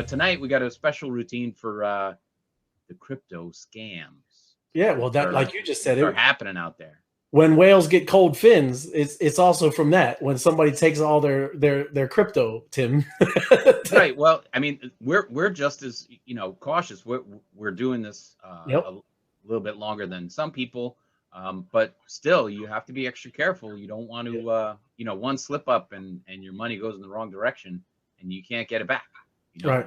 But tonight we got a special routine for the crypto scams. Yeah, well, that, like you just said, are happening out there. When whales get cold fins, it's also from that. When somebody takes all their crypto, Tim. Right. Well, I mean, we're just as cautious. We're doing this a little bit longer than some people, but still, you have to be extra careful. You don't want to, one slip up and your money goes in the wrong direction, and you can't get it back. Right.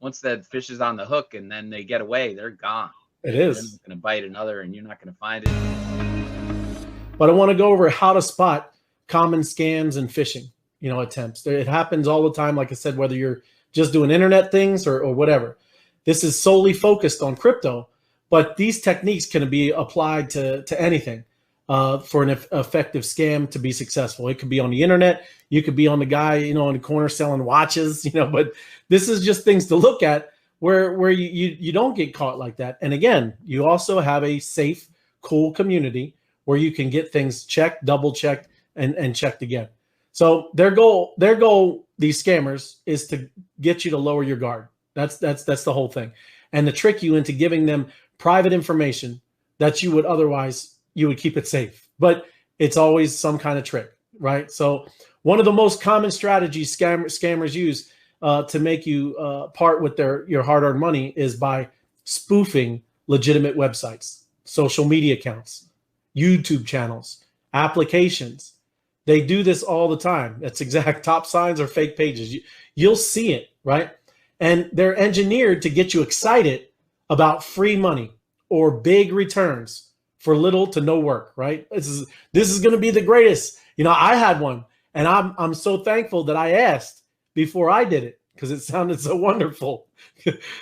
Once that fish is on the hook and then they get away, they're gone. They're going to bite another, and you're not going to find it. But I want to go over how to spot common scams and phishing, attempts. It happens all the time. Like I said, whether you're just doing internet things or whatever. This is solely focused on crypto, but these techniques can be applied to anything for an effective scam to be successful. It could be on the internet. You could be on the guy, in the corner selling watches, but this is just things to look at where you don't get caught like that. And again, you also have a safe, cool community where you can get things checked, double checked, and checked again. So their goal, these scammers, is to get you to lower your guard. That's the whole thing, and to trick you into giving them private information that you would keep it safe. But it's always some kind of trick, right? So one of the most common strategies scammers use to make you part with your hard-earned money is by spoofing legitimate websites, social media accounts, YouTube channels, applications. They do this all the time. That's exact top signs or fake pages. You'll see it, right? And they're engineered to get you excited about free money or big returns for little to no work, right? This is going to be the greatest. I had one, and I'm so thankful that I asked before I did it because it sounded so wonderful.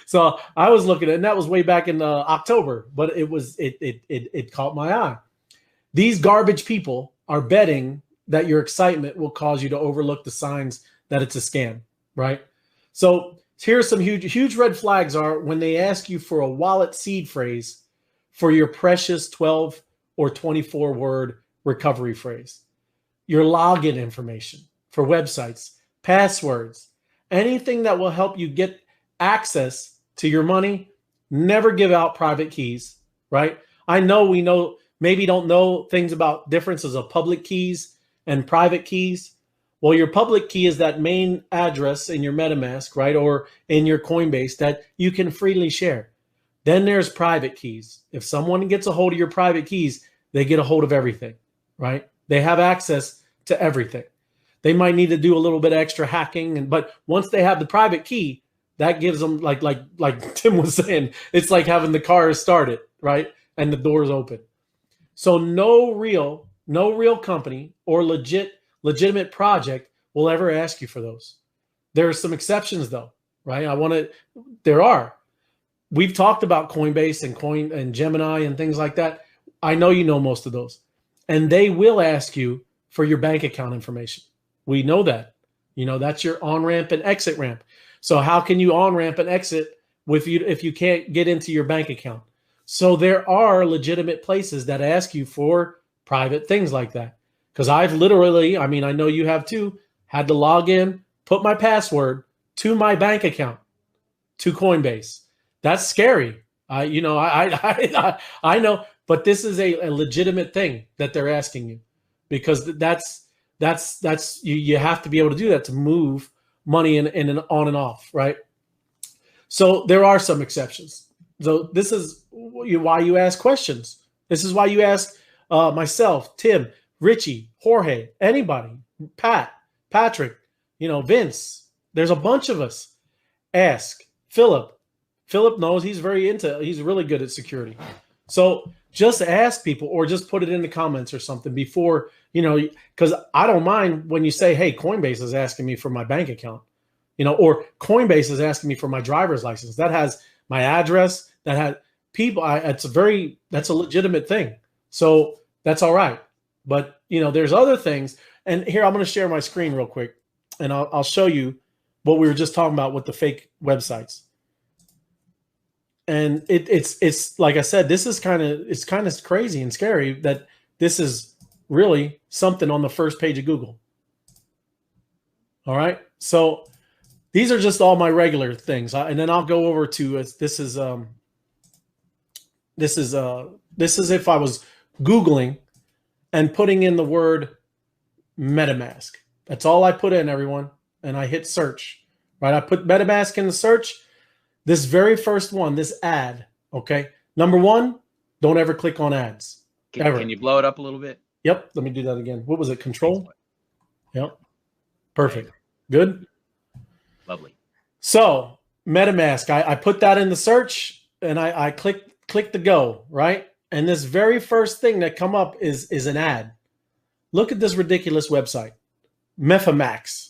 So I was looking at it, and that was way back in October, but it caught my eye. These garbage people are betting that your excitement will cause you to overlook the signs that it's a scam, right? So here are some huge red flags are when they ask you for a wallet seed phrase for your precious 12 or 24 word recovery phrase, your login information for websites, passwords, anything that will help you get access to your money. Never give out private keys, right? I know we maybe don't know things about differences of public keys and private keys. Well, your public key is that main address in your Metamask, right? Or in your Coinbase that you can freely share. Then there's private keys. If someone gets a hold of your private keys, they get a hold of everything, right? They have access to everything. They might need to do a little bit of extra hacking, but once they have the private key, that gives them, like Tim was saying, it's like having the car started, right? And the doors open. So no real company or legitimate project will ever ask you for those. There are some exceptions though, right? There are. We've talked about Coinbase and Gemini and things like that. I know you know most of those. And they will ask you for your bank account information. We know that. That's your on-ramp and exit ramp. So how can you on-ramp and exit if you can't get into your bank account? So there are legitimate places that ask you for private things like that. Because I've literally, I know you have too, had to log in, put my password to my bank account, to Coinbase. That's scary. I know, but this is a legitimate thing that they're asking you, because that's you have to be able to do that to move money in and on and off, right? So there are some exceptions. So this is why you ask questions. This is why you ask myself, Tim, Richie, Jorge, anybody, Patrick, Vince. There's a bunch of us. Ask Philip. Philip knows he's really good at security. So just ask people, or just put it in the comments or something before, because I don't mind when you say, hey, Coinbase is asking me for my bank account, or Coinbase is asking me for my driver's license. That has my address, that has people. That's a legitimate thing. So that's all right. But, there's other things. And here, I'm going to share my screen real quick, and I'll show you what we were just talking about with the fake websites. And it's like I said, this is kind of crazy and scary that this is really something on the first page of Google. All right. So These are just all my regular things, and then I'll go over to this is if I was Googling and putting in the word MetaMask. That's all I put in, everyone, and I hit search. Right, I put MetaMask in the search. This very first one, this ad. Okay, number one, don't ever click on ads. Can you blow it up a little bit? Yep. Let me do that again. What was it? Control. Yep. Perfect. Good. Lovely. So MetaMask, I put that in the search and I click the go, right? And this very first thing that come up is an ad. Look at this ridiculous website, Metamask.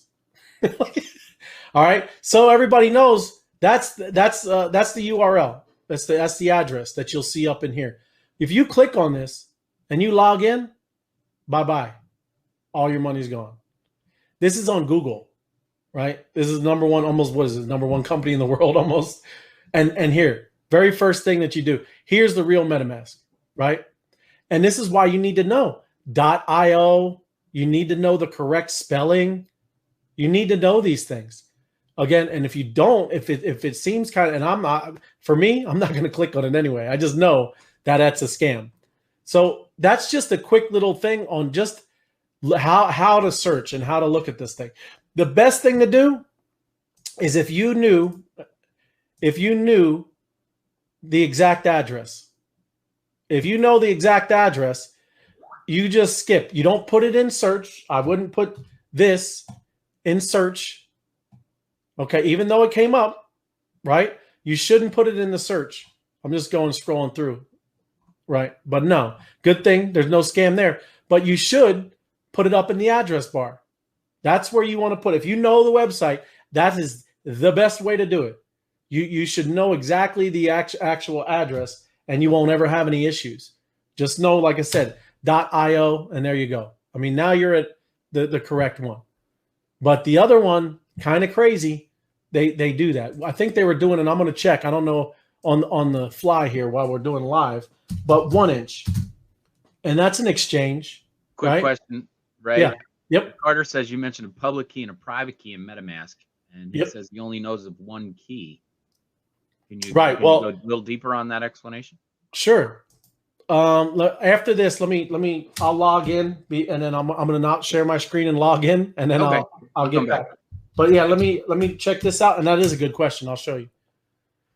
All right. So everybody knows that's the URL. That's the address that you'll see up in here. If you click on this and you log in, bye-bye. All your money's gone. This is on Google, right? This is number one, almost, what is it? Number one company in the world almost. And here, very first thing that you do, here's the real MetaMask, right? And this is why you need to know .io. You need to know the correct spelling. You need to know these things. Again, and if you don't, if it seems kind of, and I'm not, for me, I'm not going to click on it anyway. I just know that that's a scam. So that's just a quick little thing on just how to search and how to look at this thing. The best thing to do is if you knew the exact address. If you know the exact address, you just skip. You don't put it in search. I wouldn't put this in search. Okay, even though it came up, right? You shouldn't put it in the search. I'm just scrolling through, right? But no, good thing there's no scam there. But you should put it up in the address bar. That's where you want to put it. If you know the website, that is the best way to do it. You should know exactly the actual address, and you won't ever have any issues. Just know, like I said, .io, and there you go. I mean, now you're at the correct one. But the other one, kind of crazy. They do that. I think they were doing, and I'm going to check. I don't know on the fly here while we're doing live, but 1 inch, and that's an exchange. Quick right? question, right? Yeah. Yep. Carter says you mentioned a public key and a private key in MetaMask, and he Yep. says he only knows of one key. Can you Right. Can Well, you go a little deeper on that explanation? Sure. After this, I'll log in, and then I'm gonna not share my screen and log in, and then Okay. I'll get back. But yeah, let me check this out, and that is a good question. I'll show you.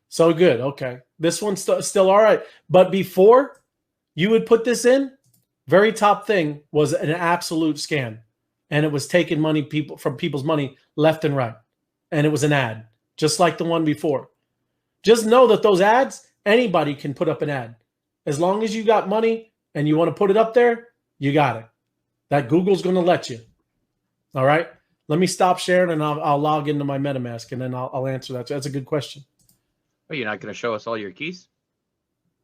So good. Okay, this one's still all right. But before you would put this in, very top thing was an absolute scam, and it was taking money from people's money left and right, and it was an ad, just like the one before. Just know that those ads, anybody can put up an ad. As long as you got money and you want to put it up there, you got it. That Google's going to let you. All right. Let me stop sharing, and I'll log into my MetaMask, and then I'll answer that. So that's a good question. Oh, you're not going to show us all your keys?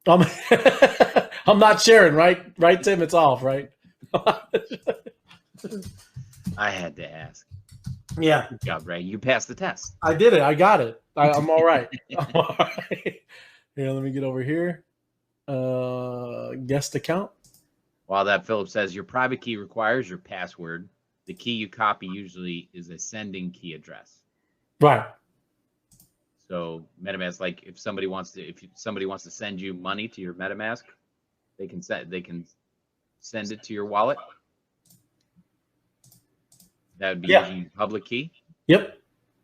I'm not sharing, right? Right, Tim? It's off, right? I had to ask. Yeah. Good job, Ray. You passed the test. I did it. I got it. I'm all right. I'm all right. Here, let me get over here. Guest account. While that Philip says your private key requires your password, the key you copy usually is a sending key address. Right. So MetaMask, like if somebody wants to send you money to your MetaMask, they can send it to your wallet. That would be using your public key. Yep.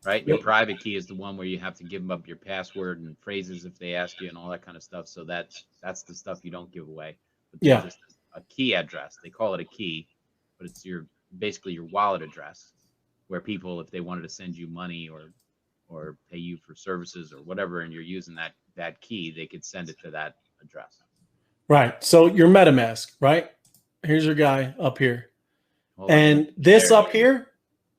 Right. Yep. Your private key is the one where you have to give them up your password and phrases if they ask you and all that kind of stuff. So that's the stuff you don't give away. But just a key address. They call it a key, but it's basically your wallet address, where people, if they wanted to send you money or pay you for services or whatever, and you're using that key, they could send it to that address. Right. So your MetaMask, right? Here's your guy up here. And this up here,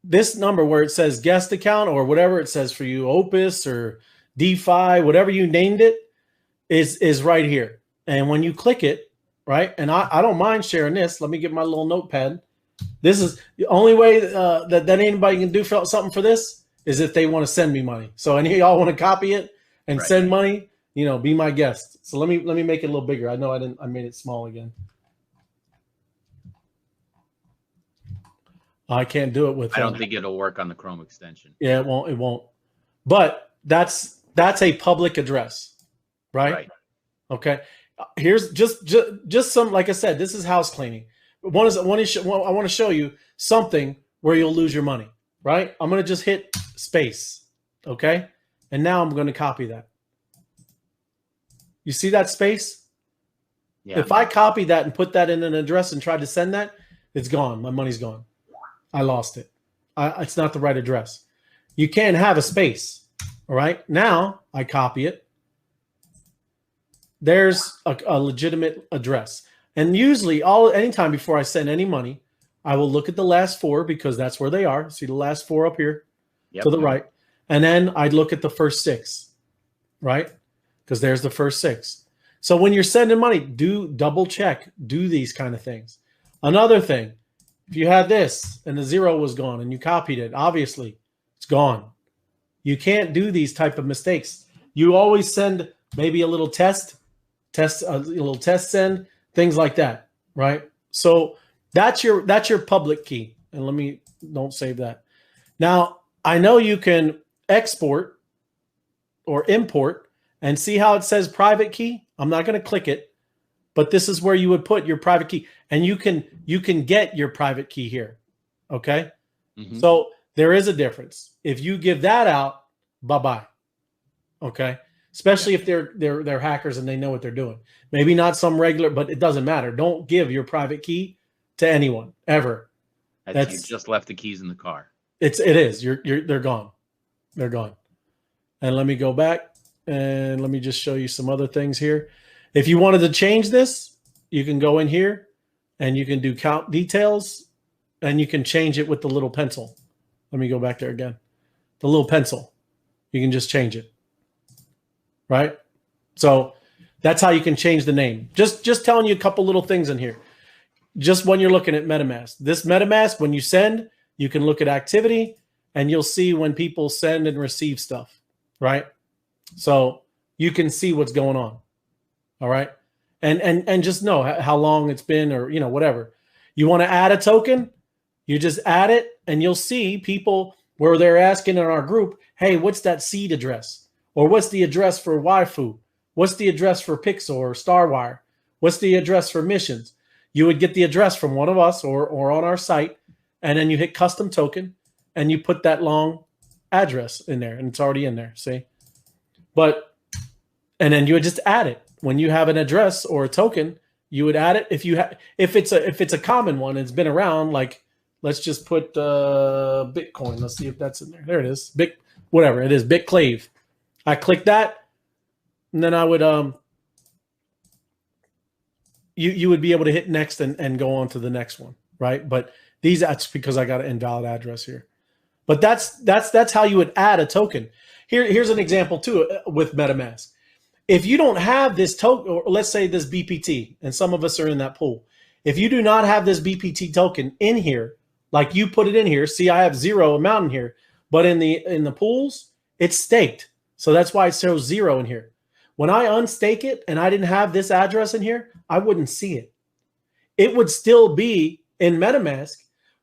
this number where it says guest account or whatever it says for you, Opus or DeFi, whatever you named it, is right here. And when you click it, right, and I don't mind sharing this. Let me get my little notepad. This is the only way that anybody can do something for this is if they want to send me money. So any of y'all want to copy it and send money, be my guest. So let me make it a little bigger. I know I made it small again. I can't do it with. I don't think it'll work on the Chrome extension. Yeah, it won't. It won't. But that's a public address, right? Right. Okay. Here's just some, like I said, this is house cleaning. I want to show you something where you'll lose your money, right? I'm going to just hit space. Okay. And now I'm going to copy that. You see that space? Yeah. If I copy that and put that in an address and try to send that, it's gone. My money's gone. I lost it. It's not the right address. You can't have a space. All right. Now I copy it. There's a legitimate address. And usually anytime before I send any money, I will look at the last four because that's where they are. See the last four up here to the right. And then I'd look at the first six, right? Because there's the first six. So when you're sending money, do double check, do these kind of things. Another thing, if you had this and the zero was gone and you copied it, obviously it's gone. You can't do these type of mistakes. You always send maybe a little a little test send, things like that, right? So that's your public key. And don't save that. Now, I know you can export or import and see how it says private key. I'm not going to click it, but this is where you would put your private key, and you can get your private key here. Okay. Mm-hmm. So there is a difference. If you give that out, bye-bye. Okay. Especially if they're hackers and they know what they're doing. Maybe not some regular, but it doesn't matter. Don't give your private key to anyone ever. You just left the keys in the car. It is. They're gone. They're gone. And let me go back and let me just show you some other things here. If you wanted to change this, you can go in here and you can do count details and you can change it with the little pencil. Let me go back there again. The little pencil. You can just change it. Right? So that's how you can change the name. Just telling you a couple little things in here. Just when you're looking at MetaMask. This MetaMask, when you send, you can look at activity and you'll see when people send and receive stuff. Right? So you can see what's going on. All right? And just know how long it's been or, whatever. You want to add a token? You just add it and you'll see people where they're asking in our group, hey, what's that seed address? Or what's the address for Waifu? What's the address for Pixel or Starwire? What's the address for missions? You would get the address from one of us or on our site, and then you hit custom token, and you put that long address in there, and it's already in there, see? And then you would just add it. When you have an address or a token, you would add it. If it's a common one, it's been around, like let's just put Bitcoin. Let's see if that's in there. There it is. Whatever it is, Bitclave. I click that, and then I would you would be able to hit next and go on to the next one, right? But that's because I got an invalid address here. But that's how you would add a token. Here's an example too with MetaMask. If you don't have this token, or let's say this BPT, and some of us are in that pool. If you do not have this BPT token in here, like you put it in here, see I have 0 amount in here, but in the pools, it's staked. So that's why it shows 0 in here. When I unstake it and I didn't have this address in here, I wouldn't see it. It would still be in MetaMask,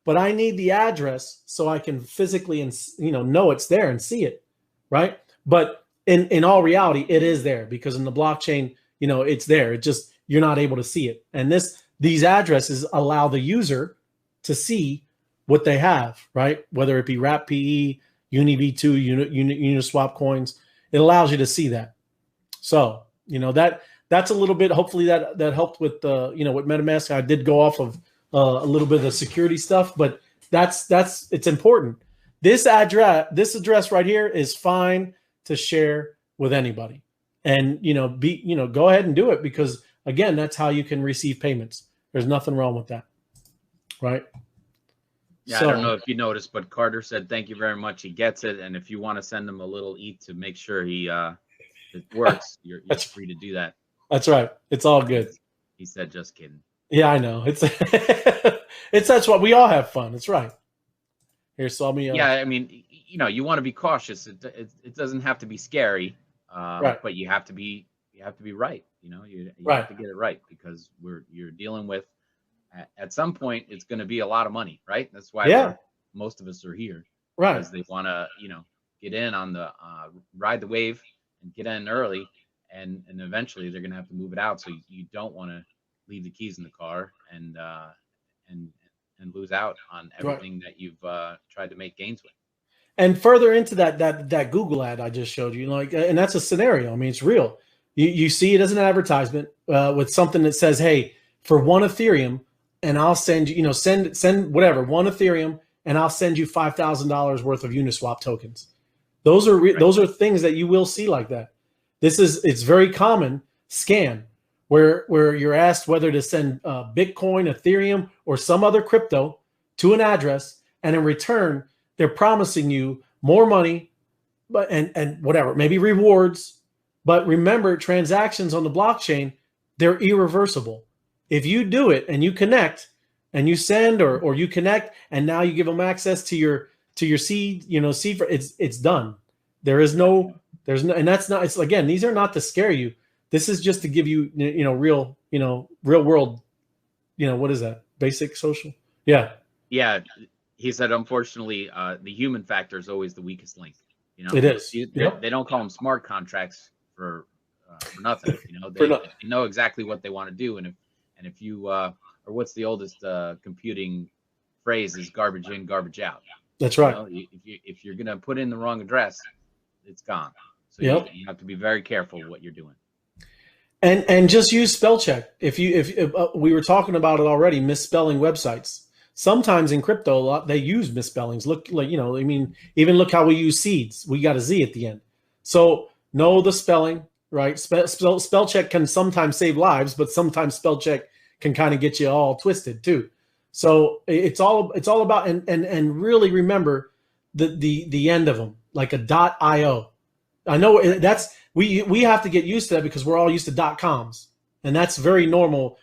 but I need the address so I can physically know it's there and see it, right? But in all reality, it is there because in the blockchain, it's there. It just you're not able to see it. And these addresses allow the user to see what they have, right? Whether it be WrapPE, UniV2, Uniswap coins, it allows you to see that. So, that's a little bit, hopefully that helped with with MetaMask. I did go off of a little bit of the security stuff, but it's important. This address right here is fine to share with anybody. And, go ahead and do it because again, that's how you can receive payments. There's nothing wrong with that. Right? Yeah, so, I don't know if you noticed, but Carter said, thank you very much. He gets it. And if you want to send him a little ETH to make sure it works, you're free to do that. That's right. It's all good. He said, just kidding. Yeah, I know. That's what we all have fun. It's right. Here, so let me. Yeah, I mean, you want to be cautious. It doesn't have to be scary, right. But you have to be right. You right. have to get it right because you're dealing with at some point it's going to be a lot of money, right? That's why most of us are here, right? Because they want to, get in on the ride the wave and get in early, and eventually they're going to have to move it out. So you don't want to leave the keys in the car and lose out on everything that you've tried to make gains with. And further into that Google ad I just showed you, like, and that's a scenario. I mean, it's real. You see it as an advertisement with something that says, "Hey, for 1 Ethereum, and I'll send you, send whatever 1 Ethereum, and I'll send you $5,000 worth of Uniswap tokens." Those are those are things that you will see like that. It's very common scam where you're asked whether to send Bitcoin, Ethereum, or some other crypto to an address, and in return they're promising you more money, but and whatever, maybe rewards. But remember, transactions on the blockchain, they're irreversible. If you do it and you connect and you send or you connect and now you give them access to your seed, seed for it's done. There's no, and that's not, it's again, these are not to scare you. This is just to give you, real world, what is that? Basic social? Yeah. Yeah. He said, unfortunately, the human factor is always the weakest link. It is. They don't call them smart contracts for nothing. They know exactly what they want to do, and if you or what's the oldest computing phrase is garbage in, garbage out. That's right. If you're gonna put in the wrong address, it's gone. So you have to be very careful what you're doing. And just use spell check. If we were talking about it already, misspelling websites. Sometimes in crypto, they use misspellings. Look, even look how we use seeds. We got a Z at the end. So know the spelling, right? Spell check can sometimes save lives, but sometimes spell check can kind of get you all twisted too. So it's all about and really remember the end of them, like a .io. I know that's we have to get used to that because we're all used to .coms, and that's very normal,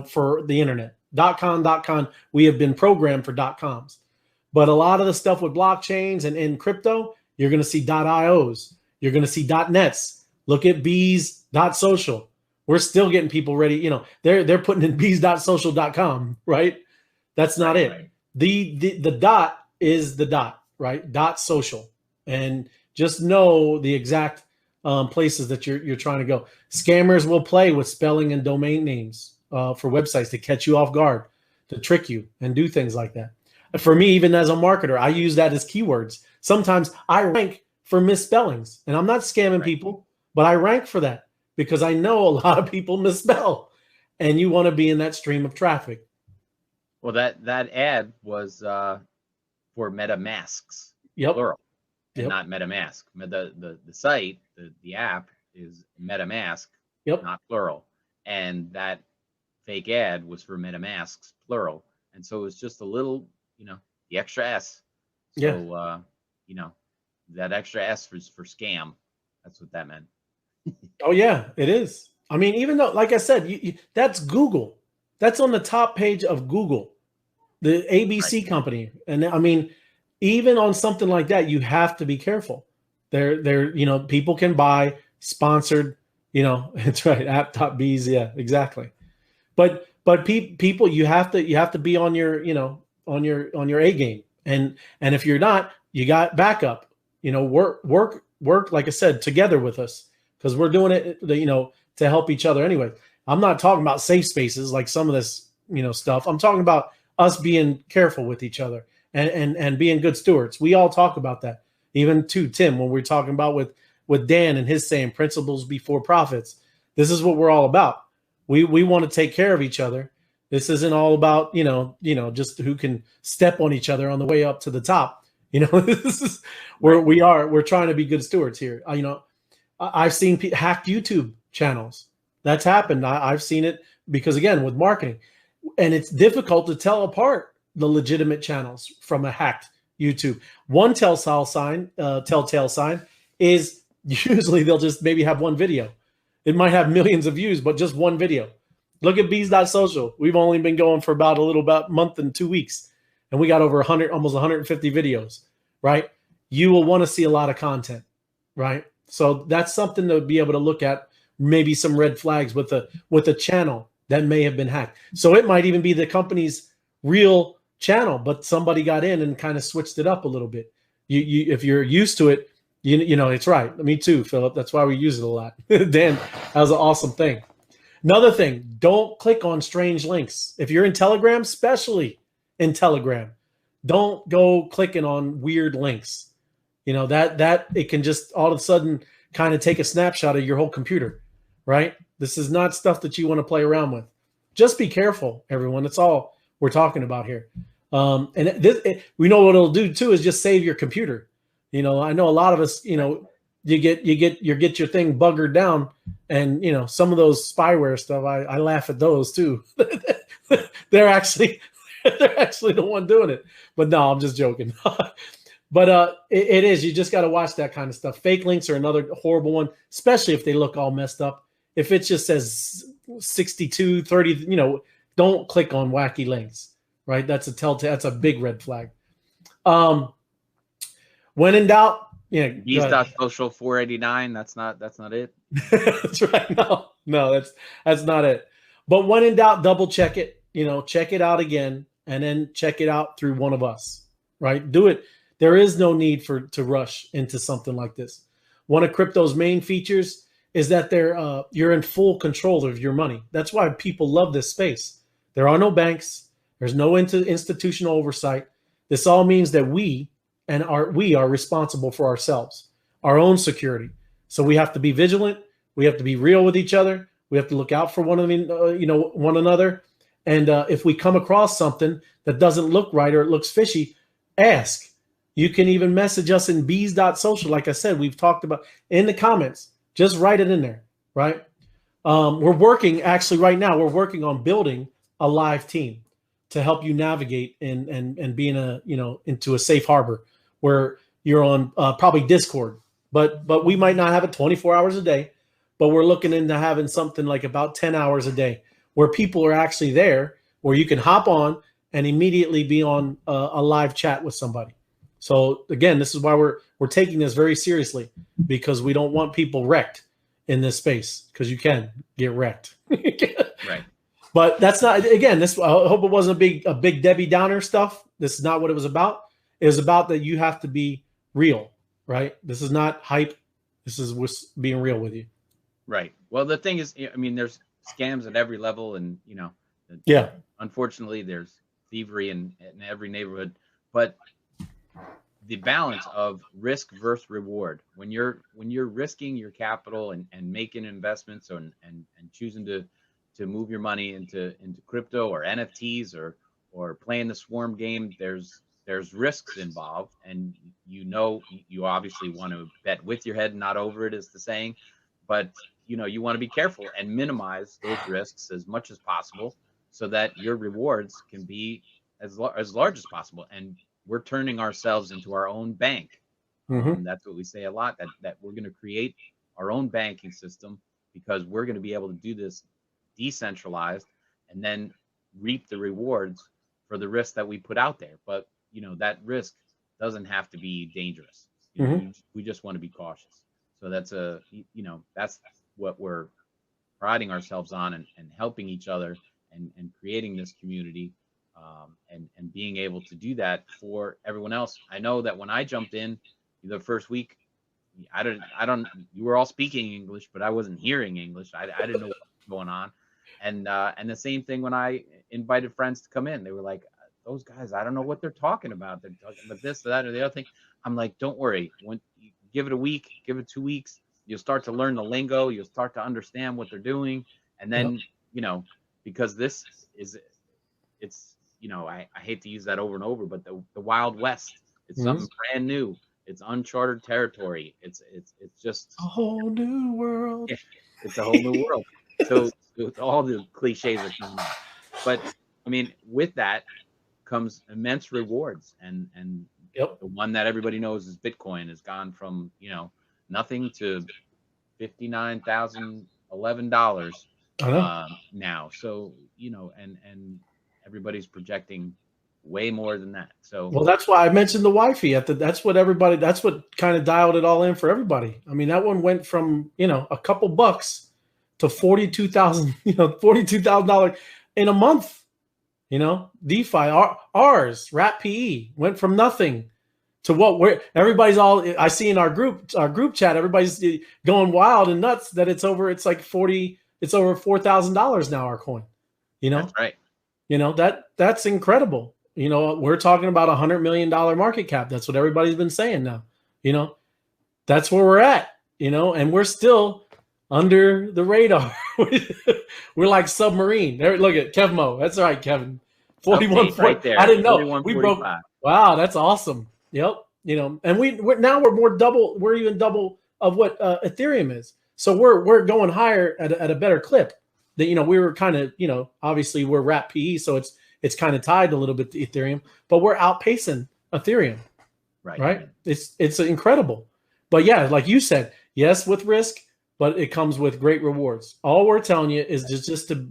for the internet. .com, we have been programmed for .coms. But a lot of the stuff with blockchains and in crypto, you're going to see .ios. You're going to see .nets. Look at bees.social. We're still getting people ready. They're putting in bees.social.com, right? That's not it. Right. The dot is the dot, right? .social. And just know the exact places that you're trying to go. Scammers will play with spelling and domain names for websites to catch you off guard, to trick you and do things like that. For me, even as a marketer, I use that as keywords. Sometimes I rank for misspellings, and I'm not scamming people, but I rank for that because I know a lot of people misspell, and you want to be in that stream of traffic. Well, that ad was for Metamasks, plural, and not MetaMask. The site, the app is Metamask, not plural, and that fake ad was for Metamasks, plural, and so it was just a little, the extra S. So, that extra S was for scam. That's what that meant. Oh yeah, it is. I mean, even though, like I said, that's Google. That's on the top page of Google, the ABC company, and I mean, even on something like that, you have to be careful. They're people can buy sponsored. It's right. App.bees. Yeah, exactly. But people, you have to be on your on your A game, and if you're not, you got backup. Work like I said, together with us, because we're doing it to help each other anyway. I'm not talking about safe spaces like some of this stuff. I'm talking about us being careful with each other and being good stewards. We all talk about that, even to Tim when we're talking about with Dan and his saying principles before profits. This is what we're all about. We want to take care of each other. This isn't all about, just who can step on each other on the way up to the top. This is where we're trying to be good stewards here. I've seen hacked YouTube channels. That's happened. I've seen it because, again, with marketing, and it's difficult to tell apart the legitimate channels from a hacked YouTube. One telltale sign is usually they'll just maybe have one video. It might have millions of views, but just one video. Look at bees.social. We've only been going for about a month and 2 weeks, and we got over 100, almost 150 videos, right? You will want to see a lot of content, right? So that's something to be able to look at, maybe some red flags with a channel that may have been hacked. So it might even be the company's real channel, but somebody got in and kind of switched it up a little bit. You if you're used to it, you know, it's right. Me too, Philip. That's why we use it a lot. Dan, that was an awesome thing. Another thing, don't click on strange links. If you're in Telegram, especially in Telegram, don't go clicking on weird links. You know, that it can just all of a sudden kind of take a snapshot of your whole computer, right? This is not stuff that you want to play around with. Just be careful, everyone. That's all we're talking about here. We know what it'll do too is just save your computer. You know, I know a lot of us, you know, you get your thing buggered down, and you know, some of those spyware stuff, I laugh at those too. they're actually the one doing it. But no, I'm just joking. But it is, you just got to watch that kind of stuff. Fake links are another horrible one, especially if they look all messed up. If it just says 62, 30, you know, don't click on wacky links, right? That's a telltale, that's a big red flag. When in doubt, yeah. Bees.social 489. That's not it. That's right. No, that's not it. But when in doubt, double check it, you know, check it out again, and then check it out through one of us, right? Do it. There is no need to rush into something like this. One of crypto's main features is that you're in full control of your money. That's why people love this space. There are no banks. There's no institutional oversight. This all means that we are responsible for ourselves, our own security. So we have to be vigilant. We have to be real with each other. We have to look out for one another. And if we come across something that doesn't look right or it looks fishy, ask. You can even message us in bees.social. Like I said, we've talked about in the comments. Just write it in there, right? We're working right now. We're working on building a live team to help you navigate and be into a safe harbor where you're on probably Discord, but we might not have it 24 hours a day, but we're looking into having something like about 10 hours a day where people are actually there, where you can hop on and immediately be on a live chat with somebody. So again, this is why we're taking this very seriously, because we don't want people wrecked in this space, because you can get wrecked. Right. But that's not, again, this, I hope it wasn't a big Debbie Downer stuff. This is not what it was about. It was about that you have to be real, right? This is not hype. This is what's being real with you. Right. Well, the thing is, I mean, there's scams at every level, and, you know, yeah, unfortunately there's thievery in every neighborhood, but the balance of risk versus reward, when you're risking your capital and making investments and choosing to move your money into crypto or NFTs or playing the swarm game, there's risks involved, and you obviously want to bet with your head, not over it, is the saying, but you know, you want to be careful and minimize those risks as much as possible so that your rewards can be as large as possible. And we're turning ourselves into our own bank. That's what we say a lot, that we're going to create our own banking system, because we're going to be able to do this decentralized and then reap the rewards for the risk that we put out there. But, you know, that risk doesn't have to be dangerous. You know, we just want to be cautious. So that's that's what we're priding ourselves on, and helping each other and creating this community. And being able to do that for everyone else. I know that when I jumped in the first week, you were all speaking English, but I wasn't hearing English. I didn't know what was going on. And the same thing when I invited friends to come in, they were like, those guys, I don't know what they're talking about. They're talking about this, that, or the other thing. I'm like, don't worry. When you give it a week, give it 2 weeks, you'll start to learn the lingo. You'll start to understand what they're doing. And then, you know, because it's, you know, I hate to use that over and over, but the Wild West, it's something brand new. It's uncharted territory. It's just a whole new world. Yeah, it's a whole new world. So all the cliches are coming out. But I mean, with that comes immense rewards, and the one that everybody knows is Bitcoin has gone from, you know, nothing to $59,011 now. So, you know, and everybody's projecting way more than that. So, well, that's why I mentioned the Wi-Fi. That's what kind of dialed it all in for everybody. I mean, that one went from, you know, a couple bucks to $42,000, $42,000 in a month. DeFi, ours, Wrap PE went from nothing to what everybody's all, I see in our group chat, everybody's going wild and nuts that it's over $4,000 now, our coin. That's right. That's incredible. We're talking about $100 million market cap. That's what everybody's been saying now. That's where we're at, and we're still under the radar. We're like submarine. There, look at Kevmo. That's right, Kevin. 41 right there. I didn't know. We broke. Wow, that's awesome. Yep. And we're even double of what Ethereum is. So we're going higher at a better clip. That we were kind of, obviously we're Wrap PE, so it's kind of tied a little bit to Ethereum, but we're outpacing Ethereum. Right? It's incredible. But yeah, like you said, yes, with risk, but it comes with great rewards. All we're telling you is just to,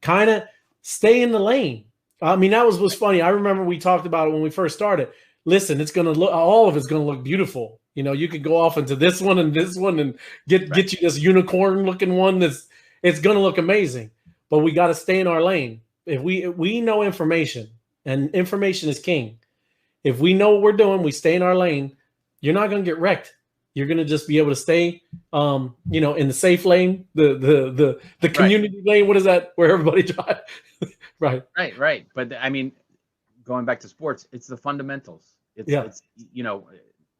kind of stay in the lane. I mean, that was funny. I remember we talked about it when we first started. Listen, it's going to look, all of it's going to look beautiful. You could go off into this one and get you this unicorn looking one. It's going to look amazing, but we got to stay in our lane. If we know information, and information is king. If we know what we're doing, we stay in our lane. You're not going to get wrecked. You're going to just be able to stay, in the safe lane, the community lane. What is that? Where everybody drives. Right. But I mean, going back to sports, it's the fundamentals. It's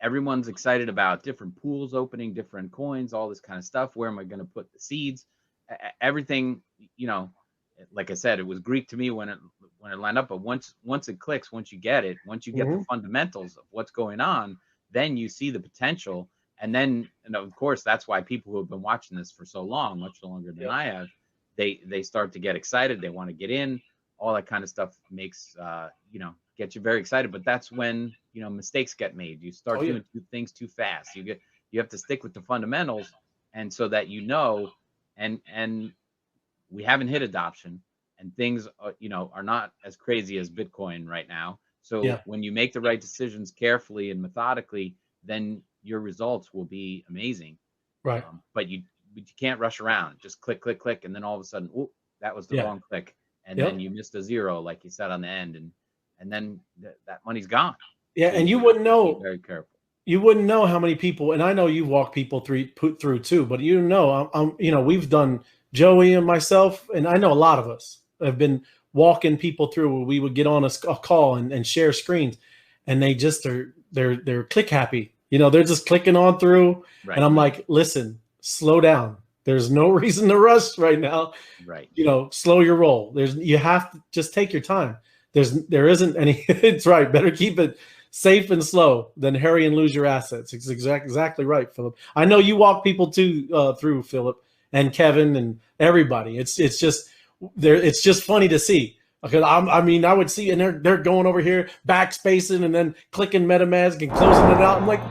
everyone's excited about different pools opening, different coins, all this kind of stuff. Where am I going to put the seeds? Everything, like I said, it was Greek to me when it lined up. But once it clicks, once you get it, once you get the fundamentals of what's going on, then you see the potential. And then, of course, that's why people who have been watching this for so long, much longer than I have, they start to get excited. They want to get in. All that kind of stuff makes, get you very excited. But that's when, mistakes get made. You start doing things too fast. You have to stick with the fundamentals. And so that, and we haven't hit adoption, and things, are not as crazy as Bitcoin right now. So when you make the right decisions carefully and methodically, then your results will be amazing. Right. But you can't rush around. Just click, click, click. And then all of a sudden, that was the wrong click. And then you missed a zero, like you said on the end. And then that money's gone. Yeah. And you wouldn't know. Be very careful. You wouldn't know how many people, and I know you walk people through too, but we've done, Joey and myself, and I know a lot of us have been walking people through where we would get on a call and share screens, and they just they're click happy. They're just clicking on through. Right. And I'm like, listen, slow down. There's no reason to rush right now. Right. Slow your roll. You have to just take your time. There isn't any, it's right. Better keep it safe and slow than hurry and lose your assets. It's exactly right, Philip. I know you walk people through, Philip and Kevin and everybody. It's just funny to see, because I would see, and they're going over here backspacing and then clicking MetaMask and closing it out. I'm like,